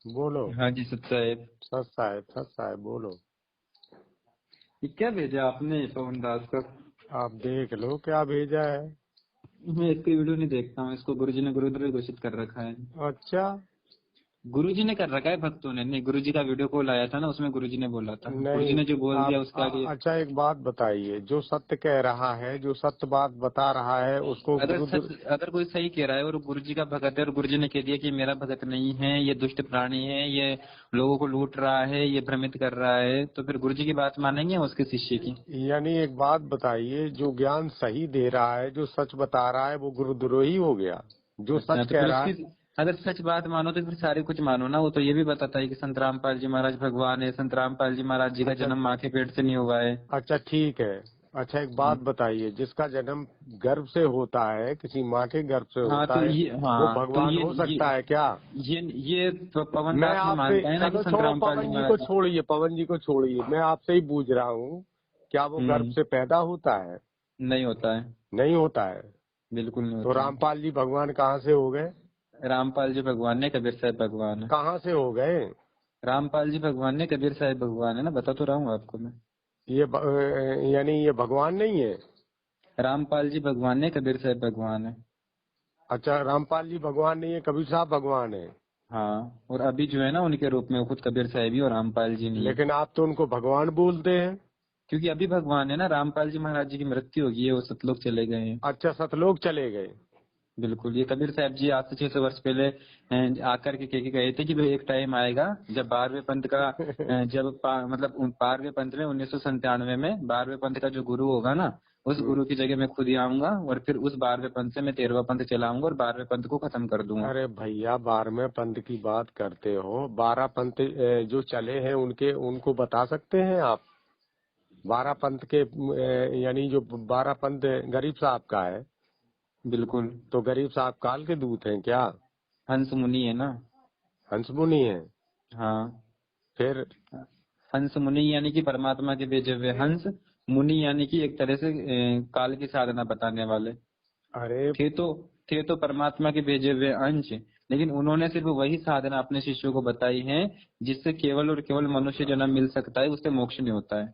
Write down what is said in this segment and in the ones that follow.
बोलो। हाँ जी सच साहेब। सच साहेब बोलो। ये क्या भेजा आपने पवन दास का? आप देख लो क्या भेजा है। मैं इसकी वीडियो नहीं देखता हूँ। इसको गुरुजी ने गुरुद्रोही घोषित कर रखा है। अच्छा। गुरुजी ने कर रखा है, भक्तों ने नहीं। गुरुजी का वीडियो कॉल आया था ना, उसमें गुरुजी ने बोला था। गुरुजी नहीं। ने जो बोल दिया आप उसके आगे। अच्छा एक बात बताइए, जो सत्य कह रहा है, जो सत्य बात बता रहा है उसको अगर कोई सही कह रहा है और गुरुजी का भगत है और गुरुजी ने कह दिया कि मेरा भगत नहीं है, ये दुष्ट प्राणी है, ये लोगों को लूट रहा है, ये भ्रमित कर रहा है, तो फिर गुरुजी की बात मानेंगे उसके शिष्य की? यानी एक बात बताइए, जो ज्ञान सही दे रहा है, जो सच बता रहा है, वो गुरुद्रोही हो गया। जो अच्छा, सच तो कह फिर रहा है। उसकी अगर सच बात मानो तो फिर सारे कुछ मानो ना। वो तो ये भी बताता है कि संत रामपाल जी महाराज भगवान है, संत रामपाल जी महाराज जी का अच्छा। जन्म माँ के पेट से नहीं हुआ है। अच्छा ठीक है। अच्छा एक बात बताइए, जिसका जन्म गर्भ से होता है, किसी माँ के गर्भ से हाँ होता तो है, ये वो हाँ तो भगवान हो सकता है क्या? ये ये पवन मैं दास भी आपसे, मानता है ना कि चलो संत छोड़ो, रामपाल जी पवन जी को महाराज। छोड़िए, पवन जी को छोड़िए, मैं आपसे ही पूछ रहा हूँ, क्या वो गर्भ हम्म। से पैदा होता है? नहीं होता है। नहीं होता है। बिल्कुल नहीं तो होता है। रामपाल जी भगवान कहाँ से हो गए? रामपाल जी भगवान ने, कबीर साहब भगवान है। कहाँ से हो गए? रामपाल जी भगवान ने, कबीर साहब भगवान है ना, बता तो रहा हूँ आपको मैं। यानी ये भगवान नहीं है? रामपाल जी भगवान ने, कबीर साहब भगवान है। अच्छा, रामपाल जी भगवान नहीं है, कबीर साहब भगवान है। हाँ, और अभी जो है ना उनके रूप में वो खुद कबीर साहब ही और रामपाल जी नहीं है। लेकिन आप तो उनको भगवान बोलते हैं। क्योंकि अभी भगवान है ना। रामपाल जी महाराज जी की मृत्यु होगी है, वो सतलोक चले गए हैं। अच्छा, सतलोक चले गए। बिल्कुल। ये कबीर साहब जी आज से 600 वर्ष पहले आकर के कह के गए थे कि भाई एक टाइम आएगा जब 12वें पंथ का मतलब 12वें पंथ में 1997 में 12वें पंथ का जो गुरु होगा ना, उस गुरु की जगह मैं खुद ही आऊंगा और फिर उस 12वें पंथ से मैं 13वां पंथ चलाऊंगा और 12वें पंथ को खत्म कर दूंगा। अरे भैया, 12वें पंथ की बात करते हो, 12 पंथ जो चले हैं उनके, उनको बता सकते हैं आप? 12 पंथ के यानी जो 12 पंथ गरीब साहब का है, बिल्कुल। तो गरीब साहब काल के दूत हैं क्या? हंस मुनि है ना। हंस मुनि है? हाँ। फिर? हंस मुनि यानी कि परमात्मा के भेजे हुए हंस। मुनि यानी कि एक तरह से काल की साधना बताने वाले। अरे थे तो थे तो परमात्मा के भेजे हुए अंश, लेकिन उन्होंने सिर्फ वही साधना अपने शिष्यों को बताई है जिससे केवल और केवल मनुष्य जन्म मिल सकता है, उससे मोक्ष नहीं होता है।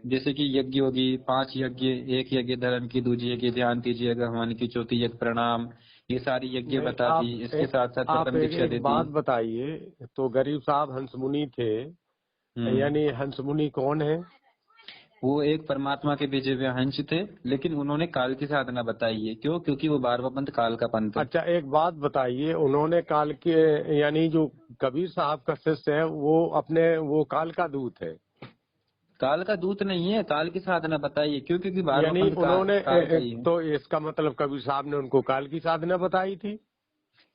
जैसे कि यज्ञ होगी, 5 यज्ञ, एक यज्ञ धर्म की, दूसरी यज्ञ ध्यान कीजिए हवन की, चौथी यज्ञ प्रणाम, ये सारी यज्ञ नहीं, बता दी। इसके साथ साथ आप प्रथम दीक्षा एक दे दी। बात बताइए, तो गरीब साहब हंस मुनि थे, हम्म। यानी हंस मुनि कौन है? वो एक परमात्मा के भेजे हुए अंश थे, लेकिन उन्होंने काल की साधना बताई है। क्यों? क्योंकि वो 12वां पंथ काल का पंथ है। अच्छा एक बात बताइए, उन्होंने काल के, यानी जो कबीर साहब का शिष्य है, वो अपने, वो काल का दूत है? काल का दूत नहीं है, काल की साधना बताई है। क्यों? क्योंकि 12वां यानी पंथ उन्होंने काल का ही है। तो इसका मतलब कबीर साहब ने उनको काल की साधना बताई थी?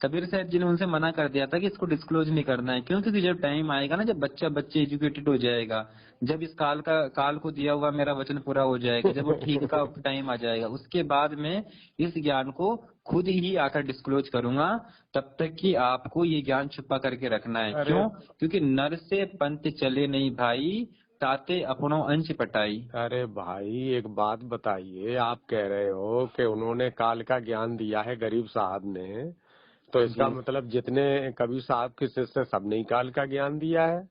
कबीर साहब जी ने उनसे मना कर दिया था कि इसको डिस्क्लोज नहीं करना है। क्यों? क्योंकि जब टाइम आएगा ना, जब बच्चे एजुकेटेड हो जाएगा, जब इस काल को दिया हुआ मेरा वचन पूरा हो जाएगा, जब वो ठीक का टाइम आ जाएगा, उसके बाद में इस ज्ञान को खुद ही आकर डिस्क्लोज करूंगा। तब तक कि आपको ये ज्ञान छुपा करके रखना है। अरे क्यों? क्योंकि नर से पंथ चले नहीं भाई, ताते अपनो अंश पटाई। अरे भाई, एक बात बताइए, आप कह रहे हो कि उन्होंने काल का ज्ञान दिया है गरीब साहब ने, तो इसका जी मतलब जितने कबीर साहब के शिष्य सबने ही काल का ज्ञान दिया है?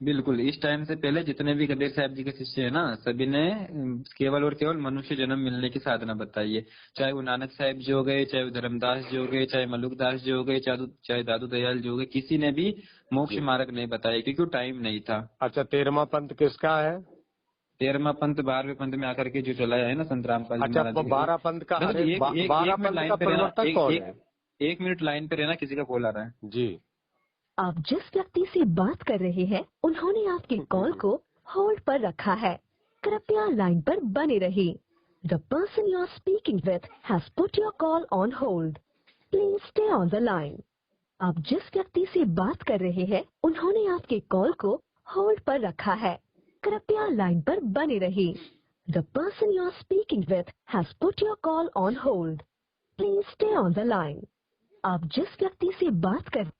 बिल्कुल। इस टाइम से पहले जितने भी कबीर साहब जी के शिष्य हैं ना, सभी ने केवल और केवल मनुष्य जन्म मिलने की साधना बताई है। चाहे वो नानक साहब जी हो गए, चाहे वो धर्मदास जी हो गए, चाहे मलुकदास जी हो गए, चाहे दादू दयाल जी हो गए, किसी ने भी मोक्ष जी। मार्ग नहीं बताया, क्योंकि टाइम नहीं था। अच्छा, 13वां पंथ किसका है? 13वां पंथ 12वें पंथ में आकर के जो चलाया है ना संत रामपाल जी अच्छा, महाराज जी का। 12 पंथ का, बस अरे एक एक 12 एक मिनट पंथ का लाइन पे रहना। प्रवर्तक एक कौन एक है? एक मिनट लाइन पे रहना, किसी का कॉल आ रहा है। जी। आप जिस व्यक्ति से बात कर रहे हैं उन्होंने आपकी कॉल को होल्ड पर रखा है। कृपया लाइन पर बने रहिए। The person you are speaking with has put your call on hold. Please stay on the line. आप जिस व्यक्ति से बात कर रहे हैं उन्होंने आपके कॉल को होल्ड पर रखा है। कृपया लाइन पर बने रहिए। The person you are speaking with has put your call on hold. Please stay on the line. आप जिस व्यक्ति से बात कर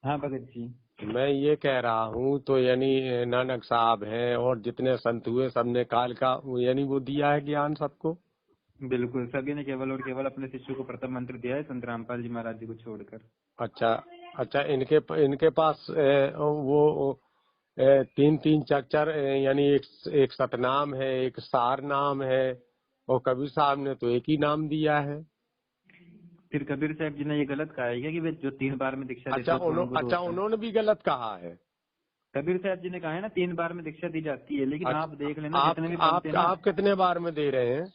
हाँ भगत जी। मैं ये कह रहा हूँ, तो यानी नानक साहब हैं और जितने संत हुए सबने काल का यानी वो दिया है ज्ञान सबको? बिल्कुल, सभी ने केवल और केवल अपने शिष्य को प्रथम मंत्र दिया है, संत रामपाल जी महाराज जी को छोड़कर। अच्छा अच्छा, इनके पास वो तीन तीन चार चार यानी एक सतनाम है, एक सार नाम है, और कबीर साहब ने तो एक ही नाम दिया है। फिर कबीर साहब जी ने ये गलत कहा है क्या कि वे जो 3 बार में दीक्षा देते अच्छा हैं वो पूर्ण गुरु होता है? उन्होंने भी गलत कहा है। कबीर साहब जी ने कहा है ना 3 बार में दीक्षा दी जाती है, लेकिन आप देख लेना आप जितने भी आप बनते हैं ना, आप कितने बार में दे रहे हैं?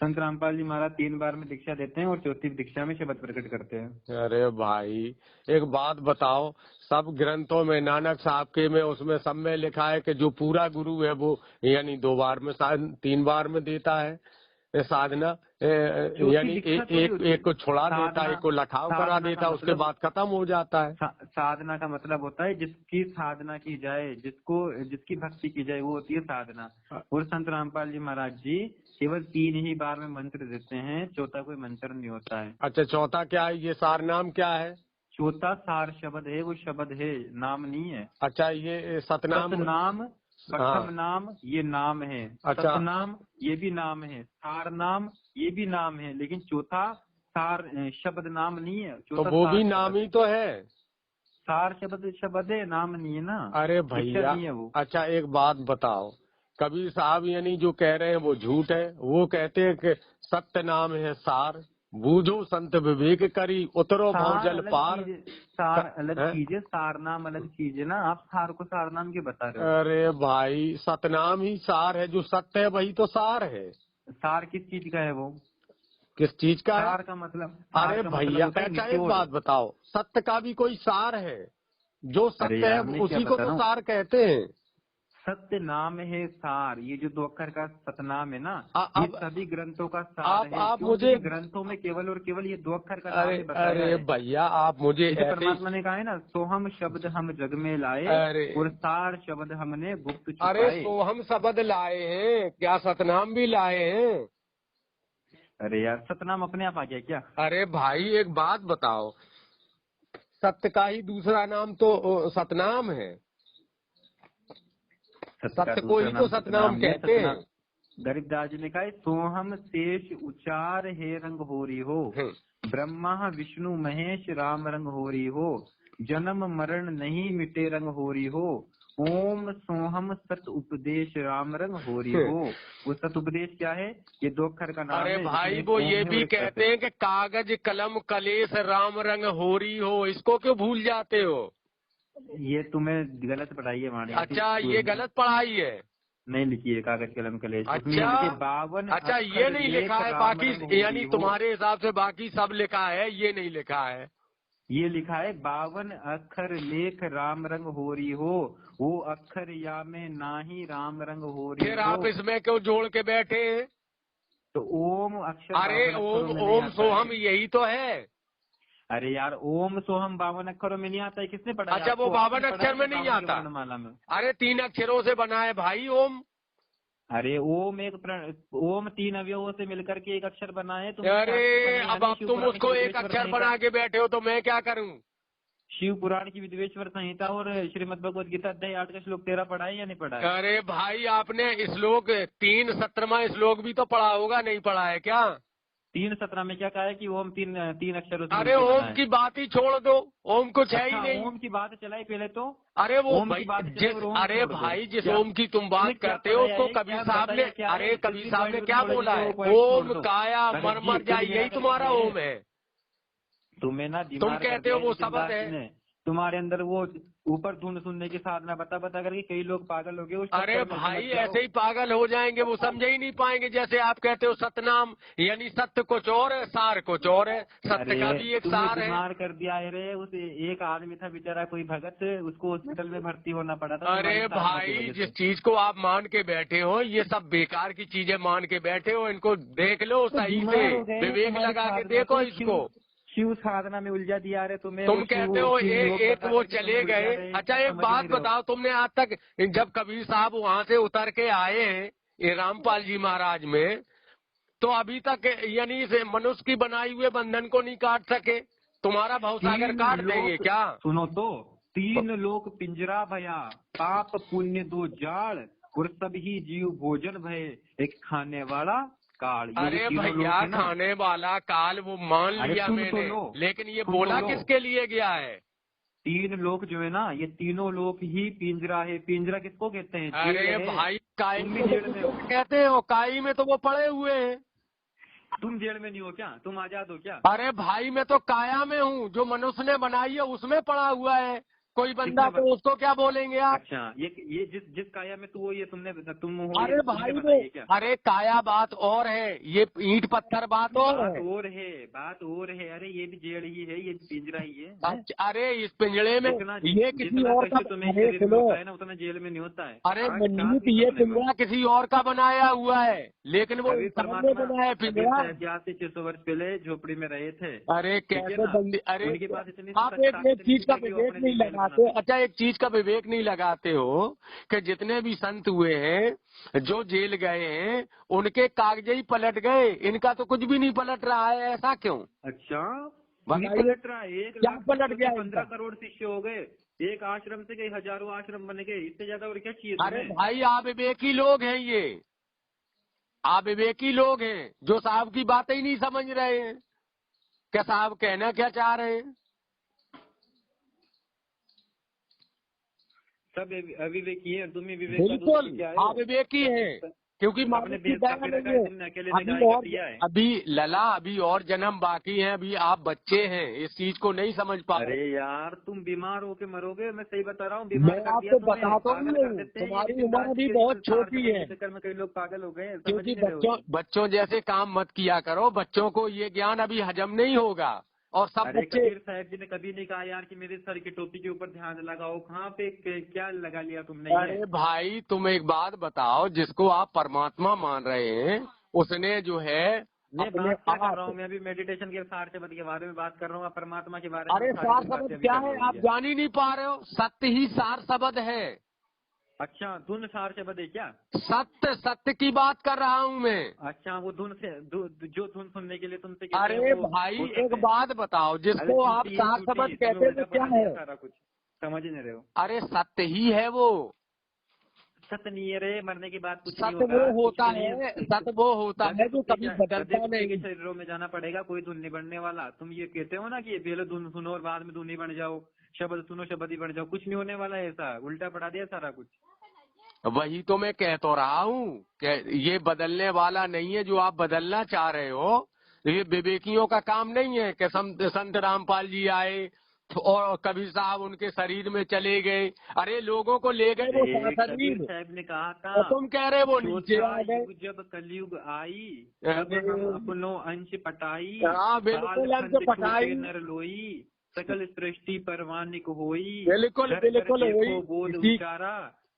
संत रामपाल जी महाराज 3 बार में दीक्षा देते हैं और चौथी दीक्षा में शब्द प्रकट करते हैं। अरे भाई, एक बात बताओ, सब ग्रंथों में नानक साहब के में उसमें सब में लिखा है कि जो पूरा गुरु है वो यानी 2 बार में 3 बार में देता है साधना, यानी एक को छुड़ा देता है, एक को लठाव करा देता है, उसके बाद खत्म हो जाता है। साधना का मतलब होता है जिसकी साधना की जाए, जिसकी भक्ति की जाए, वो होती है साधना। और संत रामपाल जी महाराज जी केवल 3 ही बार में मंत्र देते हैं, चौथा कोई मंत्र नहीं होता है। अच्छा, चौथा क्या है? ये सार नाम क्या है? चौथा सार शब्द है, वो शब्द है, नाम नहीं है। अच्छा, ये सतनाम नाम, प्रथम नाम ये नाम है, अच्छा, सतनाम ये भी नाम है, सार नाम ये भी नाम है, लेकिन चौथा सार शब्द नाम नहीं है। तो वो भी नाम ही तो है। सार शब्द है, नाम नहीं है ना। अरे भैया, नहीं है वो। अच्छा एक बात बताओ, कबीर साहब यानी जो कह रहे हैं वो झूठ है। वो कहते हैं कि सत्य नाम है सार, बूझो संत विवेक करी, उतरो भवजल पार। सार अलग चीज है, सार नाम अलग चीज है ना। आप सार को सार नाम के बता रहे हो? अरे भाई, सतनाम ही सार है, जो सत्य है वही तो सार है। सार किस चीज का है वो? किस चीज का है? सार का मतलब, अरे भैया, अच्छा एक बात बताओ, सत्य का भी कोई सार है? जो सत्य है उसी को तो सार कहते हैं। सत्य नाम है सार, ये जो 2 अक्षर का सतनाम है ना, ये सभी ग्रंथों का सार है। आप मुझे ग्रंथों में केवल और केवल ये 2 अक्षर का नाम बताया है। अरे भैया, आप मुझे परमात्मा ने कहा है ना, सोहम शब्द हम जग में लाए और सार शब्द हमने गुप्त छुपाए। अरे सोहम शब्द लाए हैं, क्या सतनाम भी लाए हैं? अरे यार, सतनाम अपने आप आ गया क्या? अरे भाई, एक बात बताओ, सत्य का ही दूसरा नाम तो सतनाम है। सत्य को ही तो सतनाम कहते हैं। गरीबदास जी ने कहा, सोहम शेष उचार हे रंग होरी हो, ब्रह्मा विष्णु महेश राम रंग होरी हो, जन्म मरण नहीं मिटे रंग होरी हो, ओम सोहम सत उपदेश राम रंग होरी हो। वो सत उपदेश क्या है? ये 2 अक्षर का नाम है। अरे भाई, वो ये भी कहते हैं कि कागज कलम कलेश राम रंग होरी हो, इसको क्यों भूल जाते हो? ये तुम्हें गलत पढ़ाई है मानी। अच्छा, ये गलत पढ़ाई है? नहीं लिखी है कागज कलम कलेश। अच्छा 52 ये नहीं लिखा है, बाकी यानी तुम्हारे हिसाब से बाकी सब लिखा है, ये नहीं लिखा है? ये लिखा है 52 अक्षर लेख राम रंग होरी हो, वो अक्षर या में ना ही राम रंग होरी। फिर आप इसमें क्यों जोड़ के बैठे? तो ओम अक्षर, अरे ओम सोहम यही तो है। अरे यार, ओम सोहम 52 अक्षरों में नहीं आता है, किसने पढ़ा? अच्छा, वो 52 अक्षर में नहीं आता? अरे 3 अक्षरों से बना है भाई ओम। अरे ओम ओम 3 अवयवों से मिलकर के एक अक्षर बना है। अरे अब तुम उसको एक अक्षर बना के बैठे हो तो मैं क्या करूं? शिव पुराण की विद्वेश्वर संहिता और श्रीमद् भगवद गीता अध्याय 8 का श्लोक 13 पढ़ा है या नहीं पढ़ा है? अरे भाई, आपने श्लोक 3:17 श्लोक भी तो पढ़ा होगा, नहीं पढ़ा है क्या? 3:17 में क्या कहा है कि ओम तीन अक्षरों से? अरे ओम की बात ही छोड़ दो, ओम कुछ है ही नहीं। ओम की बात चलाई पहले तो। अरे वो अरे भाई, जिस ओम की तुम बात करते हो उसको कबीर साहब ने, अरे कबीर साहब ने क्या बोला है? ओम काया मर जाए, यही तुम्हारा ओम है। तुम्हें ना तुम कहते हो वो शब्द है। तुम्हारे अंदर वो ऊपर धुन सुनने की साधना बता करके कई लोग पागल हो गए। अरे भाई, ऐसे ही पागल हो जाएंगे, वो समझ ही नहीं पाएंगे। जैसे आप कहते हो सतनाम यानी सत्य कुछ और है, सार कुछ और है। सत्य का भी एक सार है। मार कर दिया है रे। उस एक आदमी था बेचारा, कोई भगत, उसको हॉस्पिटल में भर्ती होना पड़ा था। अरे भाई, जिस चीज को आप मान के बैठे हो, ये सब बेकार की चीजें मान के बैठे हो, इनको देख लो सही से, विवेक लगा के देखो इसको। शिव साधना में उलझा दिया रे तुम्हें। तुम कहते हो एक वो चले गए। अच्छा एक बात बताओ, तुमने आज तक जब कबीर साहब वहाँ से उतर के आए हैं ये रामपाल जी महाराज में, तो अभी तक यानी इस मनुष्य की बनाई हुए बंधन को नहीं काट सके? तुम्हारा भवसागर काट देंगे क्या? सुनो तो, 3 लोक पिंजरा भया, पाप पुण्य 2 जाड़, और सभी जीव भोजन भय, एक खाने वाला काल, अरे तीनों लोग भैया, है ना। खाने वाला काल वो मान अरे लिया सुन तो मैंने, लो, लेकिन ये सुन बोला तो लो। किसके लिए गया है? 3 लोक जो है ना, ये तीनों लोक ही पिंजरा है। पिंजरा किसको कहते हैं? जेल अरे है। भाई, काई तुम भी में जेल तो में हो। कहते हो, काई में तो वो पड़े हुए हैं। तुम जेल में नहीं हो क्या? तुम आजाद हो क्या? अरे भाई, मैं तो काया में हूँ, जो मनुष्य ने बनाई है उसमें पड़ा हुआ है। कोई बंदा किसने तो उसको क्या बोलेंगे आप? अच्छा, ये जिस जिस काया में तू हो, ये तुम हो, अरे ये भाई, तुमने वो बनाई है क्या? अरे काया बात और है, ये ईंट पत्थर बात और बात है। और है, बात और है। अरे ये भी जेल ही है, ये भी पिंजरा ही है, हैं? अरे इस पिंजरे में जितना ये किसी जितना और का, कष्ट तुम्हें अरे शरीर में सुनो, होता है ना, उतना जेल में नहीं होता है। अरे क्या मनमीत, सीखा ये तूने पिंजरा किसी और का बनाया हुआ है, लेकिन वो कभी इंसान ने परमात्मा बनाया है कबीर पिंजरा। साहब जी आज से 600 वर्ष पहले झोपड़ी में रहे थे। अरे ठीक है कैसे ना? बंदी, अरे उनके पास इतनी आप सत्ता, एक इतनी चीज का थी कि वो विवेक अपने नहीं लिए जेल लगाते। बनाते। अच्छा, एक चीज का विवेक नहीं लगाते हो कि जितने भी संत हुए हैं, जो जेल गए हैं, उनके कागज ही पलट गए, इनका तो कुछ भी नहीं पलट रहा है। ऐसा क्यों? अच्छा, नहीं बताइए, पलट रहा है। 1 क्या लाख पलट शिष्यों गया के इनका? 15 करोड़ शिष्य हो गए। एक आश्रम से कई हजारों आश्रम बन गए। इससे ज्यादा और क्या चाहिए अरे तुम्हें? भाई, अविवेकी लोग हैं ये, अविवेकी लोग हैं, जो साहब की बातें ही नहीं समझ रहे हैं कि साहब कहना क्या चाह रहे हैं। सब अविवेकी है, तुम ही विवेक का बिल्कुल दूसरे क्या है? अविवेकी है, क्योंकि अपने मालिक की देश का दया फिर नहीं रखा है, है। तुमने अकेले ने अभी गाय का और, पिया है। अभी लला, अभी और जन्म बाकी है, अभी आप बच्चे हैं, इस चीज को नहीं समझ पा अरे रहे। यार, तुम बीमार होके मरोगे। मैं सही बता रहा हूँ, मैं बीमार कर दिया आपको तुम्हें, बताता पागल हूँ, कर देते हैं। ये तुम्हारी नितिन उम्र दास जी अभी के बहुत सार छोटी शब्द है, के चक्कर में कई लोग पागल हो गए हैं, समझ ही क्योंकि नहीं रहे हो तुम। बच्चों जैसे काम मत किया करो, बच्चों को ये ज्ञान अभी हजम नहीं होगा। और सब अरे बच्चे, कबीर साहब जी ने कभी नहीं कहा यार कि मेरे सर की टोपी के ऊपर ध्यान लगाओ। कहाँ पे क्या लगा लिया तुमने ये? अरे भाई, तुम एक बात बताओ, जिसको आप परमात्मा मान रहे हैं, उसने जो है मैं अपने बात क्या कर रहा आप, हूँ? मैं अभी मेडिटेशन के सार शब्द के बारे में बात कर रहा हूँ, परमात्मा के बारे में अरे सारी सार बातें शब्द अभी क्या करनी है होगी आप है। जान ही नहीं पा रहे हो? सत्य ही सार शब्द है। अच्छा, धुन सार शब्द है क्या? सत्य, सत्य की बात कर रहा हूँ मैं। अच्छा, वो धुन से जो धुन सुनने के लिए तुमसे कहते हैं अरे वो भाई, वो एक सत्य है। बात बताओ, अरे जिसको आप झूठी है, सार झूठी शब्द है, तुम्हें कहते हैं, उल्टा वो क्या पढ़ा दिया है? सारा कुछ। समझ ही नहीं रहे हो। अरे सत्य ही है वो। सत्य नहीं है रे, मरने के बाद कुछ नहीं सत्य होगा, वो कुछ होता भी नहीं है, है। सत्य वो होता है जो कभी गधे बदलता कुत्ते के नहीं। शरीरों में जाना पड़ेगा, कोई धुन नहीं बनने वाला। तुम ये कहते हो ना कि ये पहले धुन सुनो और बाद में धुन ही बन जाओ, शब्द सुनो शब्द ही बन जाओ। कुछ नहीं होने वाला है ऐसा, उल्टा पढ़ा दिया सारा कुछ। वही तो मैं कह तो रहा हूँ कि ये बदलने वाला नहीं है जो आप बदलना चाह रहे हो। ये विवेकियों का काम नहीं है कि संत रामपाल जी आए और कबीर साहब उनके शरीर में चले गए। अरे लोगों को ले गए वो कबीर शरीर, साहब ने कहा और था, तुम कह रहे वो नीचे चौथा आ गए। युग जब कलयुग आई, तब हम अपनो अंश पटाई, हाँ बिल्कुल, अंश कालखंड पटाई, छूटे नर लोई, सकल सृष्टि परवानिक होई, बिल्कुल घर घर बिल्कुल वही, देखो बोध इसी उचारा,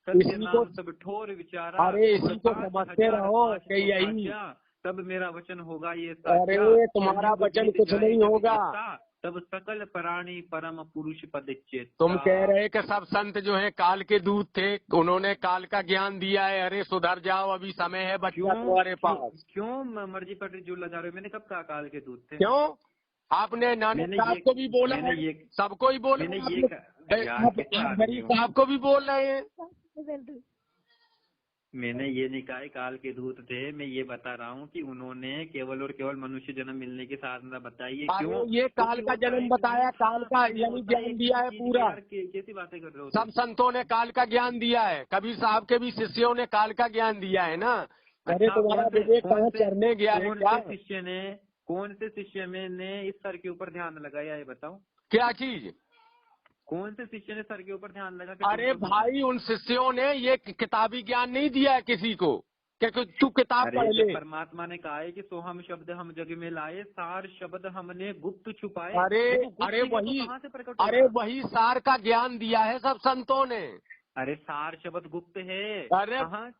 सत्य इसी को, नाम सब ठोर विचारा, अरे इसी को 5,000 समझते रहो पाठ कि तो यही। साचा, तब मेरा वचन होगा ये अरे साचा, तुम्हारा कलयुग वचन बीत कुछ जाए नहीं जब होगा। ऐसा, तब सकल प्राणी परम पुरुष पद तुम चेता। कह रहे कि सब संत जो है काल के दूत थे, उन्होंने काल का ज्ञान दिया है। अरे सुधर जाओ, अभी समय है बच्चा तुम्हारे पास। क्यों मर्जी पर जो लगा रहे हो? मैंने कब कहा काल के दूत थे? क्यों? आपने नानक मैंने साहब ये को भी बोला मैंने है, ये सबको ही बोला मैंने है ये आपने। यार कैसे आप आदमी गरीब हो? साहब को भी बोल रहे हैं। मैंने ये नहीं कहा काल के दूत थे। मैं ये बता रहा हूँ कि उन्होंने केवल और केवल मनुष्य जन्म मिलने के साधना बताई है। अरे क्यों? ये काल का जन्म बताया, काल का यानी ज्ञान दिया है पूरा। यार कैसी बातें कर रहे हो सब तुम? संतों ने काल का ज्ञान दिया है, कबीर साहब के भी शिष्यों ने काल का ज्ञान दिया है ना। अरे अच्छा, तुम्हारा विवेक कहाँ चढ़ने गया है क्या? कौन से शिष्य में ने इस सर के ऊपर ध्यान लगाया है बताओ? क्या चीज? कौन से शिष्य ने सर के ऊपर ध्यान लगा? अरे भाई, उन शिष्यों ने ये किताबी ज्ञान नहीं दिया है किसी को कि तू किताब पढ़ ले। परमात्मा ने कहा है कि सोहम शब्द हम जग में लाए, सार शब्द हमने गुप्त छुपाए। अरे वही, कहाँ से प्रकट अरे वही सार का ज्ञान दिया है सब संतों ने। अरे सार शब्द गुप्त है। अरे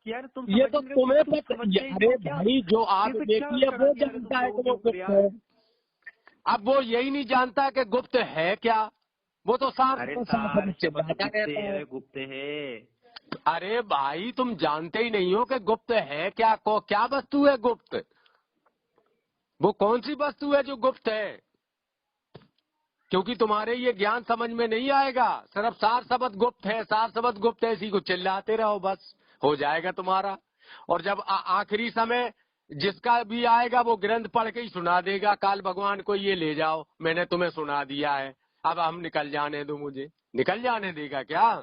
यार तुम ये तो तुम्हें पता। अरे भाई, जो आप देखिए वो जानता है कि वो गुप्त है। अब वो यही नहीं जानता कि गुप्त है क्या, वो तो सार गुप्त है। अरे भाई, तुम जानते ही नहीं हो कि गुप्त है क्या, क्या वस्तु है गुप्त? वो कौन सी वस्तु है जो गुप्त है? क्योंकि तुम्हारे ये ज्ञान समझ में नहीं आएगा। सिर्फ सार शब्द गुप्त है, सार शब्द गुप्त है, इसी को चिल्लाते रहो, बस हो जाएगा तुम्हारा। और जब आखिरी समय जिसका भी आएगा वो ग्रंथ पढ़ के ही सुना देगा, काल भगवान को ये ले जाओ मैंने तुम्हें सुना दिया है, अब हम निकल जाने दो, मुझे निकल जाने देगा क्या?